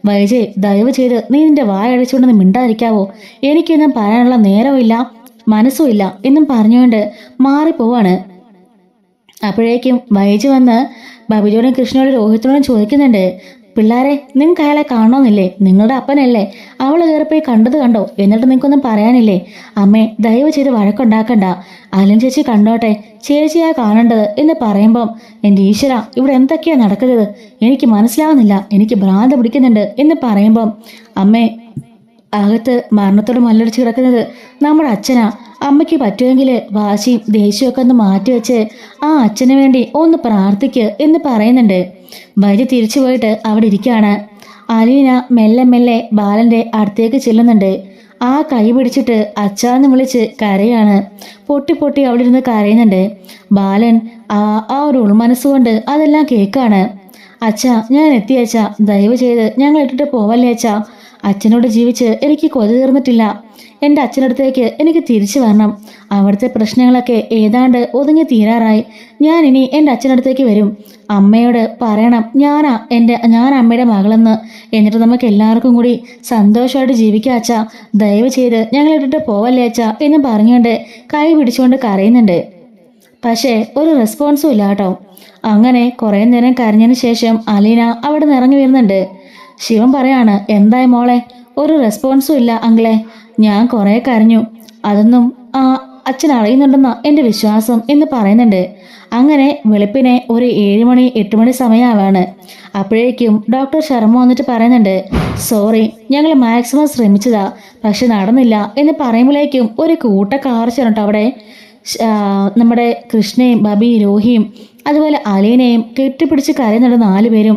വൈജയ്, ദയവ് ചെയ്ത് നീ നിന്റെ വായ അടിച്ചുകൊണ്ടെന്ന് മിണ്ടാതിരിക്കാവോ? എനിക്കൊന്നും പറയാനുള്ള നേരമില്ല മനസ്സുമില്ല എന്നും പറഞ്ഞുകൊണ്ട് മാറിപ്പോവാണ്. അപ്പോഴേക്കും വൈജി വന്ന് ബബിജോടും കൃഷ്ണയോടും രോഹിത്തിനോടും ചോദിക്കുന്നുണ്ട്, പിള്ളേരെ, നിങ്ങൾക്ക് അയാളെ കാണണമെന്നില്ലേ? നിങ്ങളുടെ അപ്പനല്ലേ? അവൾ കയറിപ്പോയി കണ്ടത് കണ്ടോ? എന്നിട്ട് നിങ്ങൾക്കൊന്നും പറയാനില്ലേ? അമ്മേ, ദയവ് ചെയ്ത് വഴക്കുണ്ടാക്കണ്ട. അലൻ ചേച്ചി കണ്ടോട്ടെ, ചേച്ചിയാ കാണേണ്ടത് എന്ന് പറയുമ്പം എൻ്റെ ഈശ്വര, ഇവിടെ എന്തൊക്കെയാ നടക്കുന്നത്? എനിക്ക് മനസ്സിലാവുന്നില്ല, എനിക്ക് ഭ്രാന്ത് പിടിക്കുന്നുണ്ട് എന്ന് പറയുമ്പം അമ്മേ, അകത്ത് മരണത്തോട് മല്ലടിച്ച് കിടക്കുന്നത് നമ്മുടെ അച്ഛനാ. അമ്മയ്ക്ക് പറ്റുമെങ്കിൽ വാശിയും ദേഷ്യമൊക്കെ ഒന്ന് മാറ്റിവെച്ച് ആ അച്ഛന് വേണ്ടി ഒന്ന് പ്രാർത്ഥിക്ക് എന്ന് പറയുന്നുണ്ട്. വൈദ്യ തിരിച്ചു പോയിട്ട് അവിടെ ഇരിക്കുകയാണ്. അലീന മെല്ലെ മെല്ലെ ബാലന്റെ അടുത്തേക്ക് ചെല്ലുന്നുണ്ട്. ആ കൈ പിടിച്ചിട്ട് അച്ഛാന്ന് വിളിച്ച് കരയാണ്. പൊട്ടി പൊട്ടി അവിടെ ഇരുന്ന് കരയുന്നുണ്ട്. ബാലൻ ആ ഒരു ഉൾമനസ്സുകൊണ്ട് അതെല്ലാം കേൾക്കാണ്. അച്ഛാ, ഞാൻ എത്തി അച്ഛാ, ദയവ് ചെയ്ത് ഞങ്ങൾ ഇട്ടിട്ട് പോവല്ലേ അച്ഛാ. അച്ഛനോട് ജീവിച്ച് എനിക്ക് കൊതി തീർന്നിട്ടില്ല. എൻ്റെ അച്ഛനടുത്തേക്ക് എനിക്ക് തിരിച്ചു വരണം. അവിടുത്തെ പ്രശ്നങ്ങളൊക്കെ ഏതാണ്ട് ഒതുങ്ങി തീരാറായി. ഞാൻ ഇനി എൻ്റെ അച്ഛനടുത്തേക്ക് വരും. അമ്മയോട് പറയണം ഞാൻ അമ്മയുടെ മകളെന്ന്. എന്നിട്ട് നമുക്ക് എല്ലാവർക്കും കൂടി സന്തോഷമായിട്ട് ജീവിക്കാം അച്ഛാ. ദയവ് ചെയ്ത് ഞങ്ങളിട്ടിട്ട് പോവല്ലേ അച്ഛാ എന്ന് പറഞ്ഞുകൊണ്ട് കൈ പിടിച്ചുകൊണ്ട് കരയുന്നുണ്ട്. പക്ഷേ ഒരു റെസ്പോൺസും ഇല്ല കേട്ടോ. അങ്ങനെ കുറേ നേരം കരഞ്ഞതിന് ശേഷം അലീന അവിടെ നിന്ന് ഇറങ്ങി വരുന്നുണ്ട്. ശിവൻ പറയാണ്, എന്തായി മോളെ? ഒരു റെസ്പോൺസും ഇല്ല അങ്കിളെ. ഞാൻ കുറേ കരഞ്ഞു, അതൊന്നും അച്ഛൻ അറിയുന്നുണ്ടെന്നാ എൻ്റെ വിശ്വാസം എന്ന് പറയുന്നുണ്ട്. അങ്ങനെ വെളുപ്പിനെ ഒരു 7 മണി 8 മണി സമയമാവാണ്. അപ്പോഴേക്കും ഡോക്ടർ ശർമ്മ വന്നിട്ട് പറയുന്നുണ്ട്, സോറി, ഞങ്ങൾ മാക്സിമം ശ്രമിച്ചതാ, പക്ഷെ നടന്നില്ല എന്ന് പറയുമ്പോഴേക്കും ഒരു കൂട്ട കാർച്ചട്ടോ അവിടെ. നമ്മുടെ കൃഷ്ണയും ബബിയും രോഹിയും അതുപോലെ അലീനയും കെട്ടിപ്പിടിച്ച് കരയുന്നുണ്ട് 4 പേരും.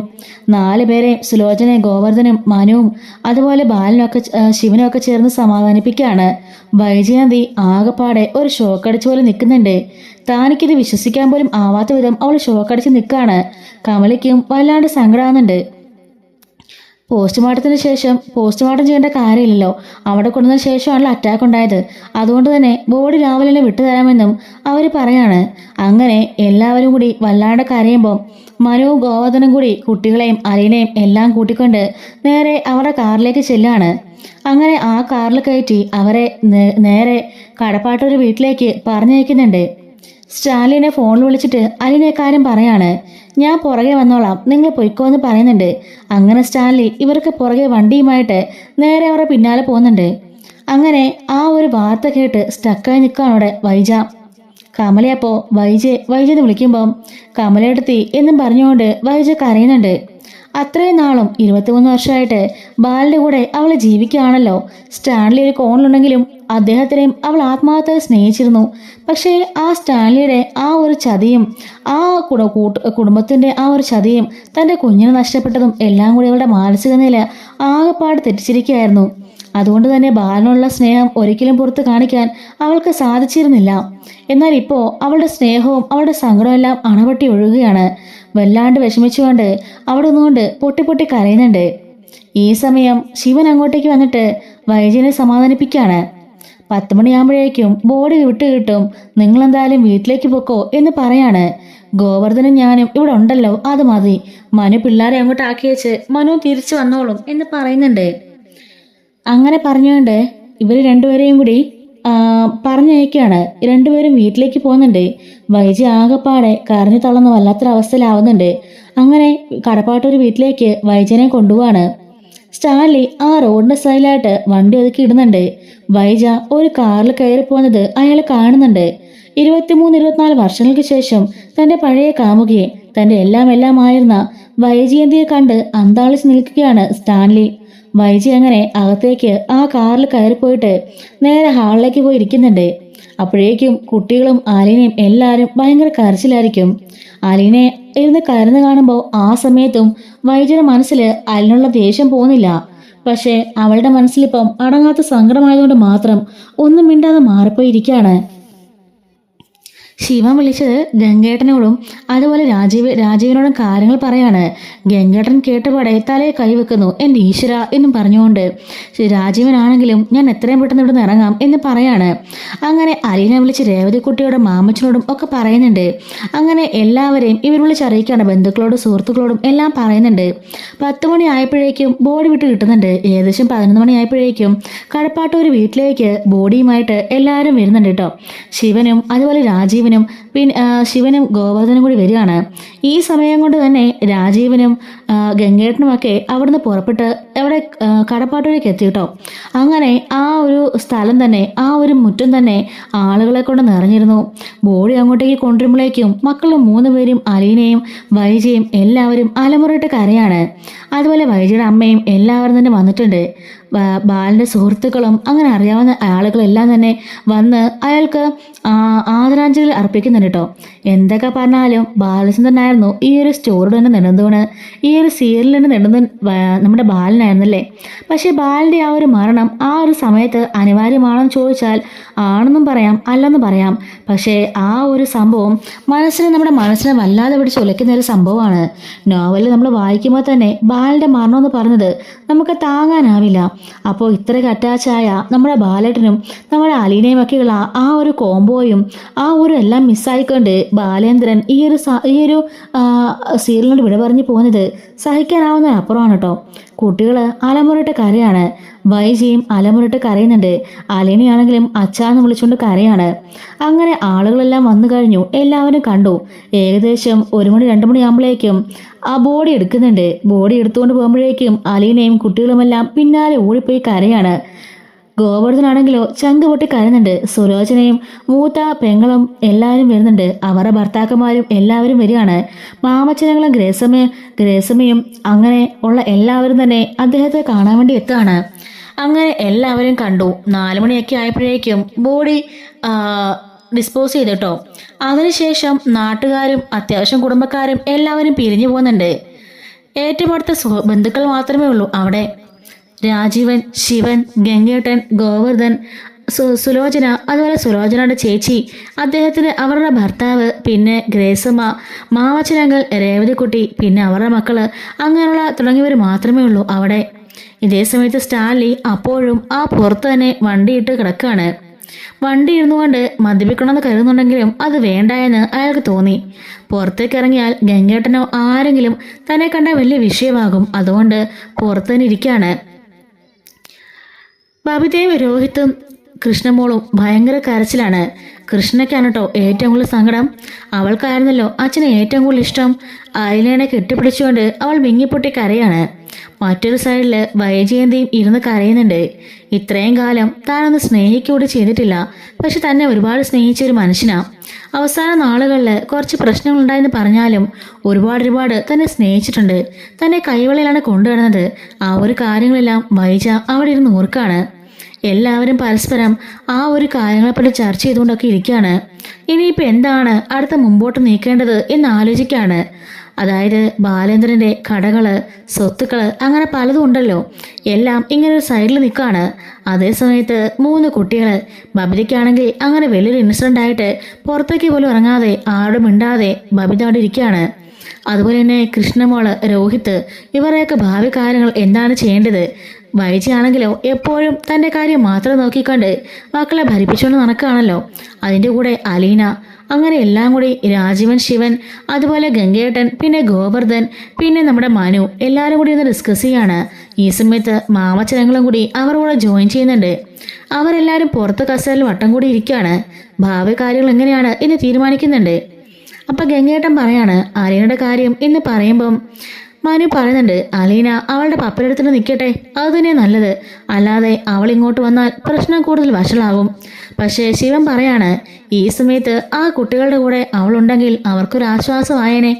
4 പേരെയും സുലോചനയും ഗോവർദ്ധനും മനുവും അതുപോലെ ബാലനൊക്കെ ശിവനും ഒക്കെ ചേർന്ന് സമാധാനിപ്പിക്കുകയാണ്. വൈജയന്തി ആകെപ്പാടെ ഒരു ഷോക്കടിച്ച് പോലെ നിൽക്കുന്നുണ്ട്. താനിക്കിത് വിശ്വസിക്കാൻ പോലും ആവാത്ത വിധം അവൾ ഷോക്കടിച്ച് നിൽക്കുകയാണ്. കമലയ്ക്കും വല്ലാണ്ട് സങ്കടമാകുന്നുണ്ട്. പോസ്റ്റ്മോർട്ടത്തിന് ശേഷം പോസ്റ്റ്മോർട്ടം ചെയ്യേണ്ട കാര്യമില്ലല്ലോ, അവിടെ കൊണ്ടുവന്ന ശേഷമാണല്ലോ അറ്റാക്ക് ഉണ്ടായത്. അതുകൊണ്ട് തന്നെ ബോഡി രാവിലെ തന്നെ വിട്ടുതരാമെന്നും അവർ പറയാണ്. അങ്ങനെ എല്ലാവരും കൂടി വല്ലാണ്ട് കരയുമ്പോൾ മനുവും ഗോവർദ്ധനും കൂടി കുട്ടികളെയും അലീനയും എല്ലാം കൂട്ടിക്കൊണ്ട് നേരെ അവരുടെ കാറിലേക്ക് ചെല്ലാണ്. അങ്ങനെ ആ കാറിൽ കയറ്റി അവരെ നേരെ കടപ്പാട്ടൊരു വീട്ടിലേക്ക് പറഞ്ഞയക്കുന്നുണ്ട്. സ്റ്റാലിനെ ഫോണിൽ വിളിച്ചിട്ട് അലീന കാര്യം പറയാണ്, ഞാൻ പുറകെ വന്നോളാം, നിങ്ങൾ പൊയ്ക്കോ എന്ന് പറയുന്നുണ്ട്. അങ്ങനെ സ്റ്റാൻലി ഇവർക്ക് പുറകെ വണ്ടിയുമായിട്ട് നേരെ അവരുടെ പിന്നാലെ പോകുന്നുണ്ട്. അങ്ങനെ ആ ഒരു വാർത്ത കേട്ട് സ്റ്റക്കായി നിൽക്കുകയാണ് അവിടെ വൈജ. കമലയപ്പോൾ വൈജെന്ന് വിളിക്കുമ്പം കമലയെടുത്തി എന്നും പറഞ്ഞുകൊണ്ട് വൈജ കരയുന്നുണ്ട്. അത്രയും നാളും 23 വർഷമായിട്ട് ബാലിൻ്റെ കൂടെ അവൾ ജീവിക്കുകയാണല്ലോ. സ്റ്റാൻലി ഒരു കോണിലുണ്ടെങ്കിലും അദ്ദേഹത്തിനെയും അവൾ ആത്മാർത്ഥമായി സ്നേഹിച്ചിരുന്നു. പക്ഷേ ആ സ്റ്റാൻലിയുടെ ആ ഒരു ചതിയും ആ കുടുംബത്തിൻ്റെ ആ ഒരു ചതിയും തൻ്റെ കുഞ്ഞിനെ നഷ്ടപ്പെട്ടതും എല്ലാം കൂടി അവളുടെ മാനസിക നില ആകെപ്പാട് തെറ്റിച്ചിരിക്കുകയായിരുന്നു. അതുകൊണ്ട് തന്നെ ബാലനുള്ള സ്നേഹം ഒരിക്കലും പുറത്ത് കാണിക്കാൻ അവൾക്ക് സാധിച്ചിരുന്നില്ല. എന്നാൽ ഇപ്പോൾ അവളുടെ സ്നേഹവും അവളുടെ സങ്കടവും എല്ലാം അണപൊട്ടി ഒഴുകുകയാണ്. വല്ലാണ്ട് വിഷമിച്ചുകൊണ്ട് അവിടെ നിന്നുകൊണ്ട് പൊട്ടി കരയുന്നുണ്ട്. ഈ സമയം ശിവൻ അങ്ങോട്ടേക്ക് വന്നിട്ട് വൈജയനെ സമാധാനിപ്പിക്കുകയാണ്. 10 മണിയാകുമ്പോഴേക്കും ബോഡി കിട്ടും, നിങ്ങളെന്തായാലും വീട്ടിലേക്ക് പൊക്കോ എന്ന് പറയാണ്. ഗോവർദ്ധനും ഞാനും ഇവിടെ ഉണ്ടല്ലോ, അത് മതി. മനു പിള്ളേരെ അങ്ങോട്ട് ആക്കി വെച്ച് മനു തിരിച്ചു വന്നോളും എന്ന് പറയുന്നുണ്ട്. അങ്ങനെ പറഞ്ഞുകൊണ്ട് ഇവർ രണ്ടുപേരെയും കൂടി പറഞ്ഞയക്കുകയാണ്. രണ്ടുപേരും വീട്ടിലേക്ക് പോകുന്നുണ്ട്. വൈജി ആകെപ്പാടെ കരഞ്ഞു തളർന്ന് വല്ലാത്തൊരവസ്ഥയിലാവുന്നുണ്ട്. അങ്ങനെ കടപ്പാട്ടൊരു വീട്ടിലേക്ക് വൈജനെ കൊണ്ടുപോവാണ്. സ്റ്റാൻലി ആ റോഡിന്റെ സൈഡിലായിട്ട് വണ്ടി ഒതുക്കി ഇടുന്നുണ്ട്. വൈജ ഒരു കാറിൽ കയറി പോകുന്നത് അയാൾ കാണുന്നുണ്ട്. 23-24 വർഷങ്ങൾക്ക് ശേഷം തന്റെ പഴയ കാമുകിയെ തൻ്റെ എല്ലാമായിരുന്ന വൈജയന്തിയെ കണ്ട് അന്താളിച്ച് നിൽക്കുകയാണ് സ്റ്റാൻലി. വൈജി അങ്ങനെ അകത്തേക്ക് ആ കാറിൽ കയറിപ്പോയിട്ട് നേരെ ഹാളിലേക്ക് പോയി ഇരിക്കുന്നുണ്ട്. അപ്പോഴേക്കും കുട്ടികളും അലീനയും എല്ലാവരും ഭയങ്കര കരച്ചിലായിരിക്കും. അലീനെ ഇരുന്ന് കരന്ന് കാണുമ്പോൾ ആ സമയത്തും വൈജിയുടെ മനസ്സിൽ അലിനുള്ള ദേഷ്യം പോകുന്നില്ല. പക്ഷേ അവളുടെ മനസ്സിലിപ്പം അടങ്ങാത്ത സങ്കടമായതുകൊണ്ട് മാത്രം ഒന്നും മിണ്ടാതെ മാറിപ്പോയിരിക്കുകയാണ്. ശിവൻ വിളിച്ചത് ഗംഗേട്ടനോടും അതുപോലെ രാജീവിനോടും കാര്യങ്ങൾ പറയാണ്. ഗംഗേട്ടൻ കേട്ടപാടെ തലയെ കൈവെക്കുന്നു. എൻ്റെ ഈശ്വര എന്നും പറഞ്ഞുകൊണ്ട് രാജീവനാണെങ്കിലും ഞാൻ എത്രയും പെട്ടെന്ന് ഇവിടുന്ന് ഇറങ്ങാം എന്ന് പറയാണ്. അങ്ങനെ അലീനെ വിളിച്ച് രേവതിക്കുട്ടിയോടും മാമച്ചനോടും ഒക്കെ പറയുന്നുണ്ട്. അങ്ങനെ എല്ലാവരെയും ഇവർ വിളിച്ചറിയിക്കുകയാണ്. ബന്ധുക്കളോടും സുഹൃത്തുക്കളോടും എല്ലാം പറയുന്നുണ്ട്. 10 മണി ആയപ്പോഴേക്കും ബോഡി വിട്ട് കിട്ടുന്നുണ്ട്. ഏകദേശം 11 മണി ആയപ്പോഴേക്കും കടപ്പാട്ടൂർ വീട്ടിലേക്ക് ബോഡിയുമായിട്ട് എല്ലാവരും വരുന്നുണ്ട് കേട്ടോ. ശിവനും അതുപോലെ രാജീവനും ശിവനും ഗോവർദ്ധനും കൂടി വരികയാണ്. ഈ സമയം കൊണ്ട് തന്നെ രാജീവനും ഗംഗേട്ടനുമൊക്കെ അവിടുന്ന് പുറപ്പെട്ട് അവിടെ കടപ്പാട്ടൂരേക്ക് എത്തി കേട്ടോ. അങ്ങനെ ആ ഒരു സ്ഥലം തന്നെ, ആ ഒരു മുറ്റം തന്നെ ആളുകളെ കൊണ്ട് നിറഞ്ഞിരുന്നു. ബോഡി അങ്ങോട്ടേക്ക് കൊണ്ടുവരുമ്പോഴേക്കും മക്കൾ 3 പേരും അലീനയും വൈജയും എല്ലാവരും അലമുറയിട്ട് കരയാണ്. അതുപോലെ വൈജയുടെ അമ്മയും എല്ലാവരും തന്നെ വന്നിട്ടുണ്ട്. ബാലൻ്റെ സുഹൃത്തുക്കളും അങ്ങനെ അറിയാവുന്ന ആളുകളെല്ലാം തന്നെ വന്ന് അയാൾക്ക് ആദരാഞ്ജലി അർപ്പിക്കുന്നുണ്ട് കേട്ടോ. എന്തൊക്കെ പറഞ്ഞാലും ബാലചന്ദ്രനായിരുന്നു ഈ ഒരു സ്റ്റോറിയുടെ തന്നെ നെടുന്തൂണ്, ഈ ഒരു സീരിയലിൻ്റെ നെടുന്തൂൺ നമ്മുടെ ബാലനായിരുന്നല്ലേ. പക്ഷേ ബാലൻ്റെ ആ ഒരു മരണം ആ ഒരു സമയത്ത് അനിവാര്യമാണെന്ന് ചോദിച്ചാൽ ആണെന്നും പറയാം, അല്ലെന്നും പറയാം. പക്ഷേ ആ ഒരു സംഭവം നമ്മുടെ മനസ്സിനെ വല്ലാതെ പിടിച്ച് ഉലയ്ക്കുന്ന ഒരു സംഭവമാണ്. നോവലിൽ നമ്മൾ വായിക്കുമ്പോൾ തന്നെ ബാലൻ്റെ മരണം എന്ന് പറഞ്ഞത് നമുക്ക് താങ്ങാനാവില്ല. അപ്പോൾ ഇത്രയ്ക്ക് അറ്റാച്ചായ നമ്മുടെ ബാലേട്ടനും നമ്മുടെ അലീനയും ഒക്കെയുള്ള ആ ഒരു കോംബോയും ആ ഒരു എല്ലാം മിസ്സായിക്കൊണ്ട് ബാലേന്ദ്രൻ ഈ ഒരു സീരിയലിനോട് വിട പറഞ്ഞു പോകുന്നത് സഹിക്കാനാവുന്ന അപ്പുറമാണ് കേട്ടോ. കുട്ടികൾ അലമുറയിട്ട് കരയാണ്. വൈജിയും അലമുറയിട്ട് കരയുന്നുണ്ട്. അലീനയാണെങ്കിലും അച്ഛാന്ന് വിളിച്ചുകൊണ്ട് കരയാണ്. അങ്ങനെ ആളുകളെല്ലാം വന്നു കഴിഞ്ഞു. എല്ലാവരും കണ്ടു. ഏകദേശം 1 മണി 2 മണി ആകുമ്പോഴേക്കും ആ ബോഡി എടുക്കുന്നുണ്ട്. ബോഡി എടുത്തുകൊണ്ട് പോകുമ്പോഴേക്കും അലീനയും കുട്ടികളുമെല്ലാം പിന്നാലെ ഓടിപ്പോയി കരയാണ്. ഗോവർദ്ധനാണെങ്കിലോ ചങ്ക് പൊട്ടി കരയുന്നുണ്ട്. സുലോചനയും മൂത്ത പെങ്ങളും എല്ലാവരും വരുന്നുണ്ട്. അവരുടെ ഭർത്താക്കന്മാരും എല്ലാവരും വരികയാണ്. മാമച്ചനങ്ങളും ഗ്രേസമയും അങ്ങനെ ഉള്ള എല്ലാവരും തന്നെ അദ്ദേഹത്തെ കാണാൻ വേണ്ടി എത്തുകയാണ്. അങ്ങനെ എല്ലാവരും കണ്ടു. 4 മണിയൊക്കെ ആയപ്പോഴേക്കും ബോഡി ഡിസ്പോസ് ചെയ്തിട്ടോ. അതിനുശേഷം നാട്ടുകാരും അത്യാവശ്യം കുടുംബക്കാരും എല്ലാവരും പിരിഞ്ഞു പോകുന്നുണ്ട്. ഏറ്റവും അടുത്ത ബന്ധുക്കൾ മാത്രമേ ഉള്ളൂ അവിടെ. രാജീവൻ, ശിവൻ, ഗംഗേട്ടൻ, ഗോവർദ്ധൻ, സുലോചന, അതുപോലെ സുലോചനയുടെ ചേച്ചി, അദ്ദേഹത്തിന് അവരുടെ ഭർത്താവ്, പിന്നെ ഗ്രേസമ്മ, മാമച്ചനങ്ങൾ, രേവതിക്കുട്ടി, പിന്നെ അവരുടെ മക്കള്, അങ്ങനെയുള്ള തുടങ്ങിയവർ മാത്രമേ ഉള്ളൂ അവിടെ. ഇതേ സമയത്ത് സ്റ്റാൻലി അപ്പോഴും ആ പുറത്ത് തന്നെ വണ്ടിയിട്ട് കിടക്കുകയാണ്. വണ്ടി ഇരുന്നുകൊണ്ട് മദ്യപിക്കണമെന്ന് കരുതുന്നുണ്ടെങ്കിലും അത് വേണ്ട എന്ന് അയാൾക്ക് തോന്നി. പുറത്തേക്ക് ഇറങ്ങിയാൽ ഗംഗേട്ടനോ ആരെങ്കിലും തന്നെ കണ്ട വലിയ വിഷയമാകും. അതുകൊണ്ട് പുറത്ത് തന്നെ ഇരിക്കുകയാണ്. ബബിതയും രോഹിത്തും കൃഷ്ണമോളും ഭയങ്കര കരച്ചിലാണ്. കൃഷ്ണയ്ക്കാണ് കേട്ടോ ഏറ്റവും കൂടുതൽ സങ്കടം. അവൾക്കായിരുന്നല്ലോ അച്ഛനെ ഏറ്റവും കൂടുതൽ ഇഷ്ടം. അയലേനെ കെട്ടിപ്പിടിച്ചുകൊണ്ട് അവൾ വിങ്ങിപ്പൊട്ടി കരയാണ്. മറ്റൊരു സൈഡിൽ വൈജയന്തിയും ഇരുന്ന് കരയുന്നുണ്ട്. ഇത്രയും കാലം താനൊന്ന് സ്നേഹിക്കൂടി ചെയ്തിട്ടില്ല. പക്ഷെ തന്നെ ഒരുപാട് സ്നേഹിച്ച ഒരു മനുഷ്യനാ. അവസാന നാളുകളിൽ കുറച്ച് പ്രശ്നങ്ങളുണ്ടായെന്ന് പറഞ്ഞാലും ഒരുപാട് തന്നെ സ്നേഹിച്ചിട്ടുണ്ട്. തന്നെ കൈവെള്ളയിലാണ് കൊണ്ടുവരുന്നത്. ആ ഒരു കാര്യങ്ങളെല്ലാം വൈജ അവിടെ ഇരുന്ന് ഓർക്കാണ്. എല്ലാവരും പരസ്പരം ആ ഒരു കാര്യങ്ങളെപ്പറ്റി ചർച്ച ചെയ്തുകൊണ്ടൊക്കെ ഇരിക്കുകയാണ്. ഇനിയിപ്പോൾ എന്താണ് അടുത്ത മുമ്പോട്ട് നീക്കേണ്ടത് എന്ന് ആലോചിക്കുകയാണ്. അതായത് ബാലേന്ദ്രൻ്റെ കടകള്, സ്വത്തുക്കള്, അങ്ങനെ പലതും ഉണ്ടല്ലോ. എല്ലാം ഇങ്ങനെ ഒരു സൈഡിൽ നിൽക്കുകയാണ്. അതേ സമയത്ത് 3 കുട്ടികൾ. ബബിതയ്ക്കാണെങ്കിൽ അങ്ങനെ വലിയൊരു ഇൻസിഡൻ്റ് ആയിട്ട് പുറത്തേക്ക് പോലും ഇറങ്ങാതെ ആരോടും മിണ്ടാതെ ബബിത അവിടെ ഇരിക്കുകയാണ്. അതുപോലെ തന്നെ കൃഷ്ണമോള്, രോഹിത്ത്, ഇവരെയൊക്കെ ഭാവി കാര്യങ്ങൾ എന്താണ് ചെയ്യേണ്ടത്. വൈജിയാണെങ്കിലോ എപ്പോഴും തൻ്റെ കാര്യം മാത്രം നോക്കിക്കൊണ്ട് മക്കളെ ഭരിപ്പിച്ചുകൊണ്ട് നടക്കുകയാണല്ലോ. അതിൻ്റെ കൂടെ അലീന, അങ്ങനെ എല്ലാം കൂടി രാജീവൻ, ശിവൻ, അതുപോലെ ഗംഗേട്ടൻ, പിന്നെ ഗോവർദ്ധൻ, പിന്നെ നമ്മുടെ മനു എല്ലാവരും കൂടി ഒന്ന് ഡിസ്കസ് ചെയ്യാണ്. ഈ സമയത്ത് മാമച്ചനങ്ങളും കൂടി അവരോട് ജോയിൻ ചെയ്യുന്നുണ്ട്. അവരെല്ലാവരും പുറത്ത് കസേരയിൽ വട്ടം കൂടി ഇരിക്കുകയാണ്. ഭാവി കാര്യങ്ങൾ എങ്ങനെയാണ് എന്ന് തീരുമാനിക്കുന്നുണ്ട്. അപ്പം ഗംഗേട്ടൻ പറയാണ് അലീനയുടെ കാര്യം എന്ന് പറയുമ്പം മനു പറയുന്നുണ്ട്, അലീന അവളുടെ പപ്പയുടെ അടുത്ത് നിൽക്കട്ടെ, അത് തന്നെ നല്ലത്. അല്ലാതെ അവൾ ഇങ്ങോട്ട് വന്നാൽ പ്രശ്നം കൂടുതൽ വഷളാകും. പക്ഷേ ശിവൻ പറയാണ്, ഈ സമയത്ത് ആ കുട്ടികളുടെ കൂടെ അവളുണ്ടെങ്കിൽ അവർക്കൊരു ആശ്വാസമായേനെ.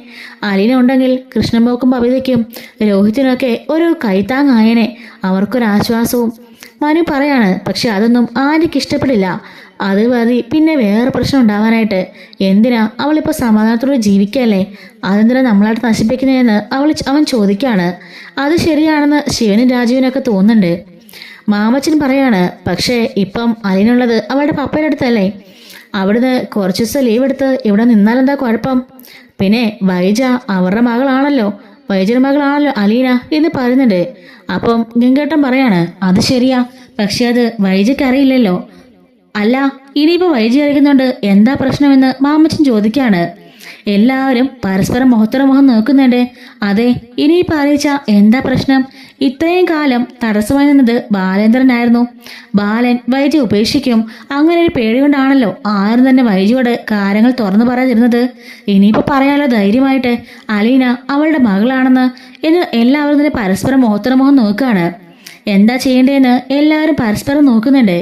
അലീന ഉണ്ടെങ്കിൽ കൃഷ്ണമ്പോക്കും ബബിതയ്ക്കും രോഹിത്തിനൊക്കെ ഒരു കൈത്താങ്ങായേനെ, അവർക്കൊരാശ്വാസവും. മനു പറയാണ്, പക്ഷെ അതൊന്നും ആര്യയ്ക്ക് ഇഷ്ടപ്പെടില്ല. അത് മതി പിന്നെ വേറെ പ്രശ്നം ഉണ്ടാവാനായിട്ട്. എന്തിനാ അവളിപ്പോൾ സമാധാനത്തോടെ ജീവിക്കല്ലേ, അതെന്തിനാ നമ്മളായിട്ട് നശിപ്പിക്കുന്നതെന്ന് അവൻ ചോദിക്കുകയാണ്. അത് ശരിയാണെന്ന് ശിവനും രാജീവിനൊക്കെ തോന്നുന്നുണ്ട്. മാമച്ചൻ പറയാണ്, പക്ഷേ ഇപ്പം അതിനുള്ളത് അവളുടെ പപ്പയുടെ അടുത്തല്ലേ, അവിടുന്ന് കുറച്ച് ദിവസം ലീവ് എടുത്ത് ഇവിടെ നിന്നാലെന്താ കുഴപ്പം? പിന്നെ വൈജ അവരുടെ മകളാണല്ലോ, വൈജയുടെ മകളാണല്ലോ അലീന എന്ന് പറയുന്നുണ്ട്. അപ്പം ഗംഗേട്ടൻ പറയാണ്, അത് ശരിയാ, പക്ഷെ അത് വൈജയ്ക്ക് അറിയില്ലല്ലോ. അല്ല, ഇനിയിപ്പോൾ വൈജി അറിയിക്കുന്നുണ്ട് എന്താ പ്രശ്നമെന്ന് മാമച്ചൻ ചോദിക്കാണ്. എല്ലാവരും പരസ്പരം മുഖം നോക്കുന്നുണ്ട്. അതെ, ഇനിയിപ്പോൾ അറിയിച്ച എന്താ പ്രശ്നം? ഇത്രയും കാലം തടസ്സമായി നിന്നത് ബാലേന്ദ്രനായിരുന്നു. ബാലൻ വൈജി ഉപേക്ഷിക്കും അങ്ങനെ ഒരു പേടി കൊണ്ടാണല്ലോ ആരും തന്നെ വൈജിയോട് കാര്യങ്ങൾ തുറന്നു പറയാതിരുന്നത്. ഇനിയിപ്പോൾ പറയാലോ ധൈര്യമായിട്ട് അലീന അവളുടെ മകളാണെന്ന് എന്ന് എല്ലാവരും തന്നെ പരസ്പരം മുഖം നോക്കുകയാണ്. എന്താ ചെയ്യേണ്ടതെന്ന് എല്ലാവരും പരസ്പരം നോക്കുന്നുണ്ട്.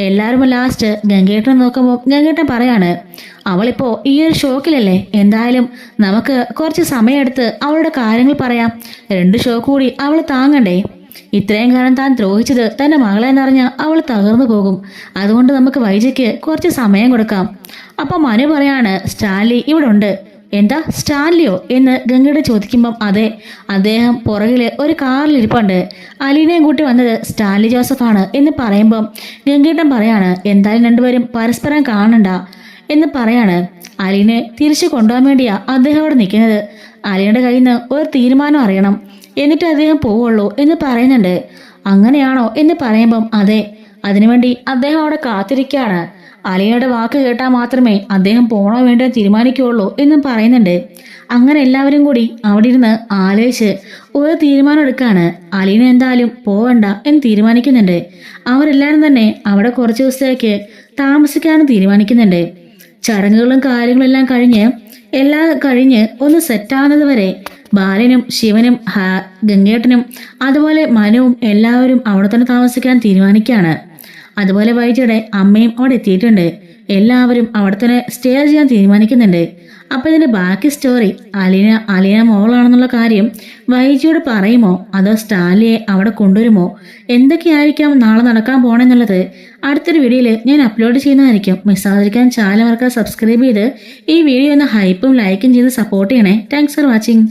എല്ലാവരും ലാസ്റ്റ് ഗംഗേട്ടനെ നോക്കുമ്പോൾ ഗംഗേട്ടൻ പറയാണ്, അവളിപ്പോൾ ഈ ഒരു ഷോക്കിലല്ലേ, എന്തായാലും നമുക്ക് കുറച്ച് സമയമെടുത്ത് അവളുടെ കാര്യങ്ങൾ പറയാം. 2 ഷോക്ക് കൂടി അവൾ താങ്ങണ്ടേ? ഇത്രയും കാലം താൻ ദ്രോഹിച്ചത് തൻ്റെ മകളെന്നറിഞ്ഞ അവൾ തകർന്നു പോകും. അതുകൊണ്ട് നമുക്ക് വൈജയ്ക്ക് കുറച്ച് സമയം കൊടുക്കാം. അപ്പം മനു പറയാണ്, സ്റ്റാൻലി ഇവിടെ ഉണ്ട്. എന്താ സ്റ്റാൻലിയോ എന്ന് ഗംഗയുടെ ചോദിക്കുമ്പം അതെ, അദ്ദേഹം പുറകില് ഒരു കാറിലിരിപ്പുണ്ട്. അലീനയും കൂട്ടി വന്നത് സ്റ്റാൻലി ജോസഫാണ് എന്ന് പറയുമ്പം ഗംഗേട്ടൻ പറയാണ്, എന്തായാലും രണ്ടുപേരും പരസ്പരം കാണണ്ട എന്ന് പറയാണ്. അലീനെ തിരിച്ചു കൊണ്ടുപോകാൻ വേണ്ടിയാ അദ്ദേഹം അവിടെ നിൽക്കുന്നത്. അലീനയുടെ കയ്യിൽ നിന്ന് ഒരു തീരുമാനം അറിയണം, എന്നിട്ട് അദ്ദേഹം പോവുള്ളൂ എന്ന് പറയുന്നുണ്ട്. അങ്ങനെയാണോ എന്ന് പറയുമ്പം അതെ, അതിനുവേണ്ടി അദ്ദേഹം അവിടെ കാത്തിരിക്കുകയാണ്. അലീനയുടെ വാക്ക് കേട്ടാൽ മാത്രമേ അദ്ദേഹം പോണോ വേണ്ടോ തീരുമാനിക്കുകയുള്ളൂ എന്നും പറയുന്നുണ്ട്. അങ്ങനെ എല്ലാവരും കൂടി അവിടെ ഇരുന്ന് ആലോചിച്ച് ഒരു തീരുമാനം എടുക്കാണ്. അലീന എന്തായാലും പോവണ്ട എന്ന് തീരുമാനിക്കുന്നുണ്ട്. അവരെല്ലാവരും തന്നെ അവിടെ കുറച്ച് ദിവസത്തേക്ക് താമസിക്കാനും തീരുമാനിക്കുന്നുണ്ട്. ചടങ്ങുകളും കാര്യങ്ങളും എല്ലാം കഴിഞ്ഞ് ഒന്ന് സെറ്റാവുന്നത് വരെ ബാലനും ശിവനും ഗംഗേട്ടനും അതുപോലെ മനുവും എല്ലാവരും അവിടെ തന്നെ താമസിക്കാൻ തീരുമാനിക്കുകയാണ്. അതുപോലെ വൈജയുടെ അമ്മയും അവിടെ എത്തിയിട്ടുണ്ട്. എല്ലാവരും അവിടെ തന്നെ സ്റ്റേ ചെയ്യാൻ തീരുമാനിക്കുന്നുണ്ട്. അപ്പം ഇതിൻ്റെ ബാക്കി സ്റ്റോറി അലീന മോളാണെന്നുള്ള കാര്യം വൈജിയോട് പറയുമോ അതോ സ്റ്റാൻലിയെ അവിടെ കൊണ്ടുവരുമോ, എന്തൊക്കെയായിരിക്കാം നാളെ നടക്കാൻ പോകണമെന്നുള്ളത് അടുത്തൊരു വീഡിയോയിൽ ഞാൻ അപ്ലോഡ് ചെയ്യുന്നതായിരിക്കും. മിസ്സാതിരിക്കാൻ ചാനൽ മറക്കാതെ സബ്സ്ക്രൈബ് ചെയ്ത് ഈ വീഡിയോ ഒന്ന് ഹൈപ്പും ലൈക്കും ചെയ്ത് സപ്പോർട്ട് ചെയ്യണേ. Thanks for watching.